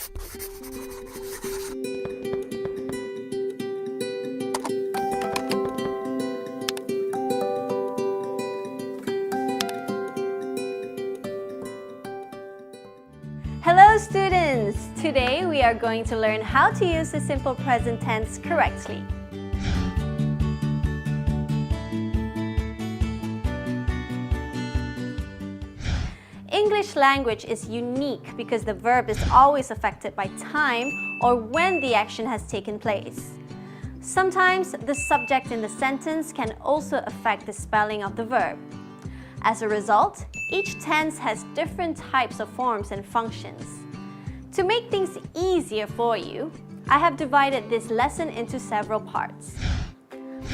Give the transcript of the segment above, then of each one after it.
Hello students! Today we are going to learn how to use the simple present tense correctly. English language is unique because the verb is always affected by time or when the action has taken place. Sometimes the subject in the sentence can also affect the spelling of the verb. As a result, each tense has different types of forms and functions. To make things easier for you, I have divided this lesson into several parts.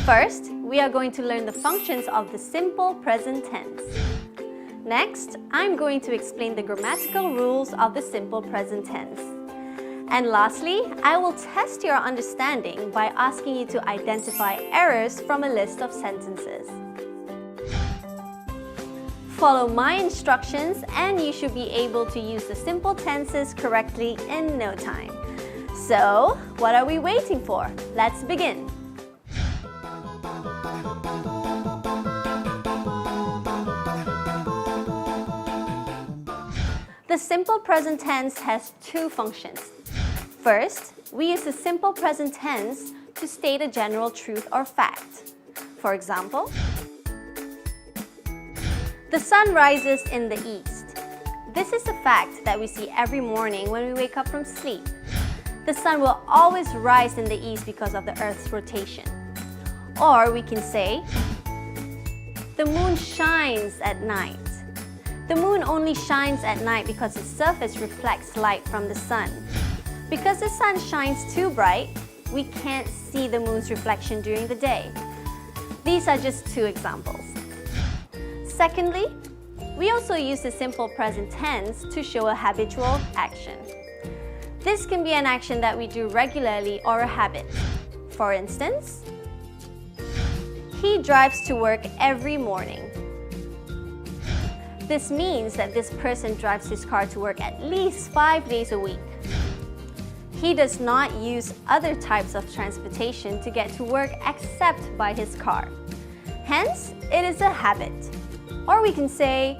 First, we are going to learn the functions of the simple present tense. Next, I'm going to explain the grammatical rules of the simple present tense. And lastly, I will test your understanding by asking you to identify errors from a list of sentences. Follow my instructions and you should be able to use the simple tenses correctly in no time. So, what are we waiting for? Let's begin! The simple present tense has two functions. First, we use the simple present tense to state a general truth or fact. For example, the sun rises in the east. This is a fact that we see every morning when we wake up from sleep. The sun will always rise in the east because of the Earth's rotation. Or we can say, the moon shines at night. The moon only shines at night because its surface reflects light from the sun. Because the sun shines too bright, we can't see the moon's reflection during the day. These are just two examples. Secondly, we also use the simple present tense to show a habitual action. This can be an action that we do regularly or a habit. For instance, he drives to work every morning. This means that this person drives his car to work at least 5 days a week. He does not use other types of transportation to get to work except by his car. Hence, it is a habit. Or we can say,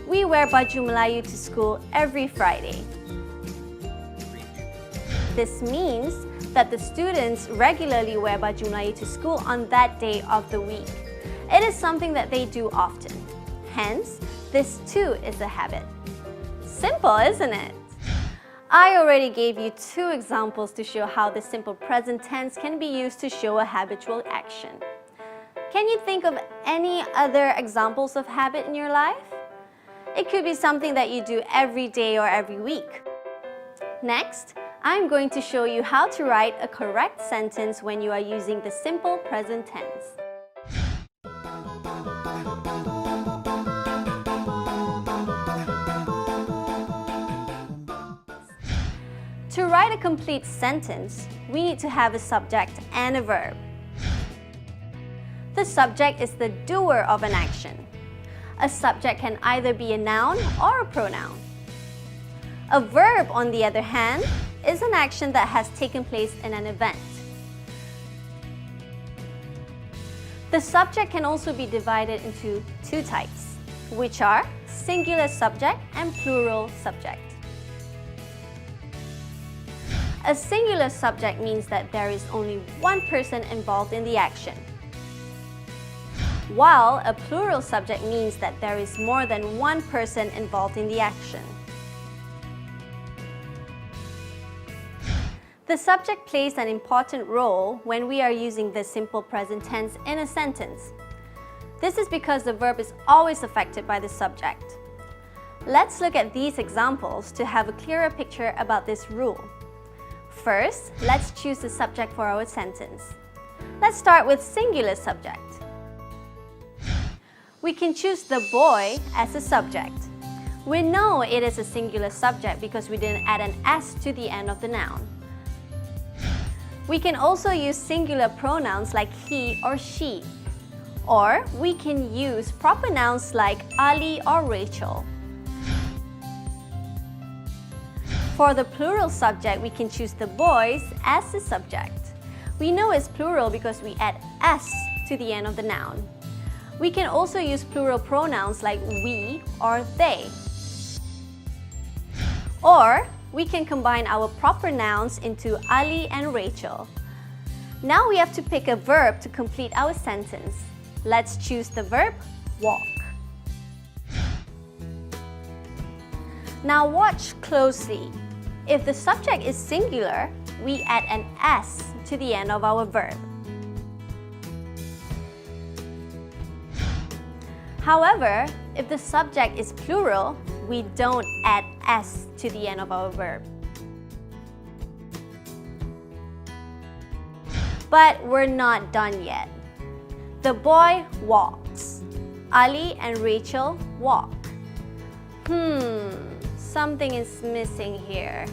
we wear baju Melayu to school every Friday. This means that the students regularly wear baju Melayu to school on that day of the week. It is something that they do often. Hence, this too is a habit. Simple, isn't it? I already gave you two examples to show how the simple present tense can be used to show a habitual action. Can you think of any other examples of habit in your life? It could be something that you do every day or every week. Next, I'm going to show you how to write a correct sentence when you are using the simple present tense. To write a complete sentence, we need to have a subject and a verb. The subject is the doer of an action. A subject can either be a noun or a pronoun. A verb, on the other hand, is an action that has taken place in an event. The subject can also be divided into two types, which are singular subject and plural subject. A singular subject means that there is only one person involved in the action, while a plural subject means that there is more than one person involved in the action. The subject plays an important role when we are using the simple present tense in a sentence. This is because the verb is always affected by the subject. Let's look at these examples to have a clearer picture about this rule. First, let's choose the subject for our sentence. Let's start with singular subject. We can choose the boy as a subject. We know it is a singular subject because we didn't add an S to the end of the noun. We can also use singular pronouns like he or she. Or we can use proper nouns like Ali or Rachel. For the plural subject, we can choose the boys as the subject. We know it's plural because we add s to the end of the noun. We can also use plural pronouns like we or they. Or we can combine our proper nouns into Ali and Rachel. Now we have to pick a verb to complete our sentence. Let's choose the verb walk. Now watch closely. If the subject is singular, we add an s to the end of our verb. However, if the subject is plural, we don't add s to the end of our verb. But we're not done yet. The boy walks. Ali and Rachel walk. Something is missing here.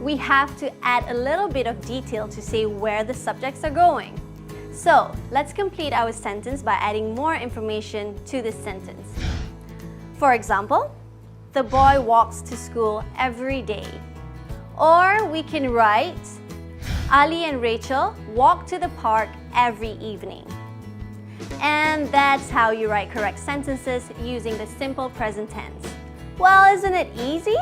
We have to add a little bit of detail to say where the subjects are going. So, let's complete our sentence by adding more information to this sentence. For example, the boy walks to school every day. Or we can write, Ali and Rachel walk to the park every evening. And that's how you write correct sentences using the simple present tense. Well, isn't it easy?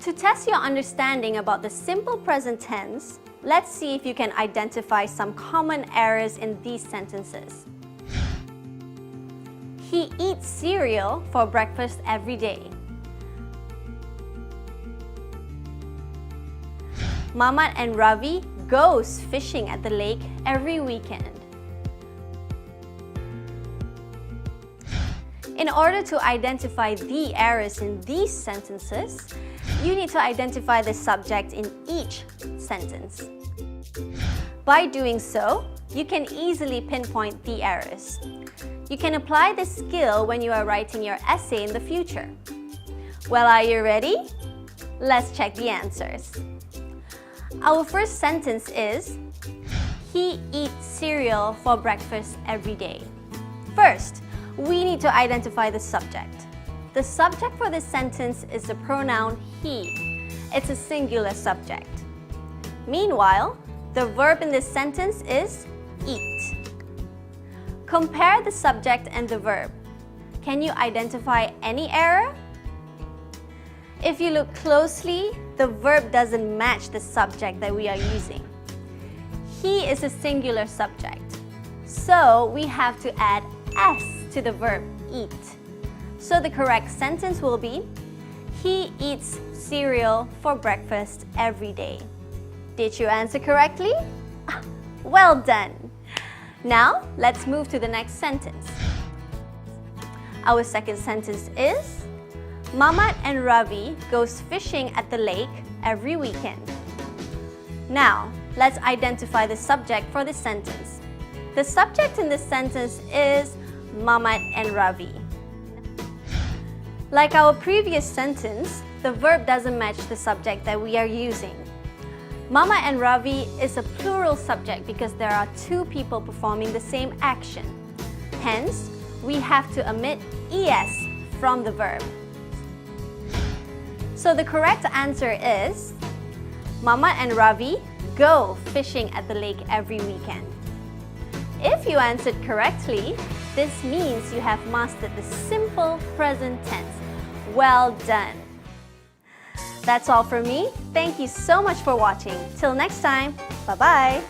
To test your understanding about the simple present tense, let's see if you can identify some common errors in these sentences. He eats cereal for breakfast every day. Mamat and Ravi goes fishing at the lake every weekend. In order to identify the errors in these sentences, you need to identify the subject in each sentence. By doing so, you can easily pinpoint the errors. You can apply this skill when you are writing your essay in the future. Well, are you ready? Let's check the answers. Our first sentence is, he eats cereal for breakfast every day. First, we need to identify the subject. The subject for this sentence is the pronoun he. It's a singular subject. Meanwhile, the verb in this sentence is eat. Compare the subject and the verb. Can you identify any error? If you look closely, the verb doesn't match the subject that we are using. He is a singular subject, so we have to add s to the verb eat. So the correct sentence will be, he eats cereal for breakfast every day. Did you answer correctly? Well done! Now, let's move to the next sentence. Our second sentence is, Mamat and Ravi goes fishing at the lake every weekend. Now, let's identify the subject for this sentence. The subject in this sentence is Mamat and Ravi. Like our previous sentence, the verb doesn't match the subject that we are using. Mama and Ravi is a plural subject because there are two people performing the same action. Hence, we have to omit es from the verb. So the correct answer is, Mama and Ravi go fishing at the lake every weekend. If you answered correctly, this means you have mastered the simple present tense. Well done! That's all for me. Thank you so much for watching. Till next time, bye-bye!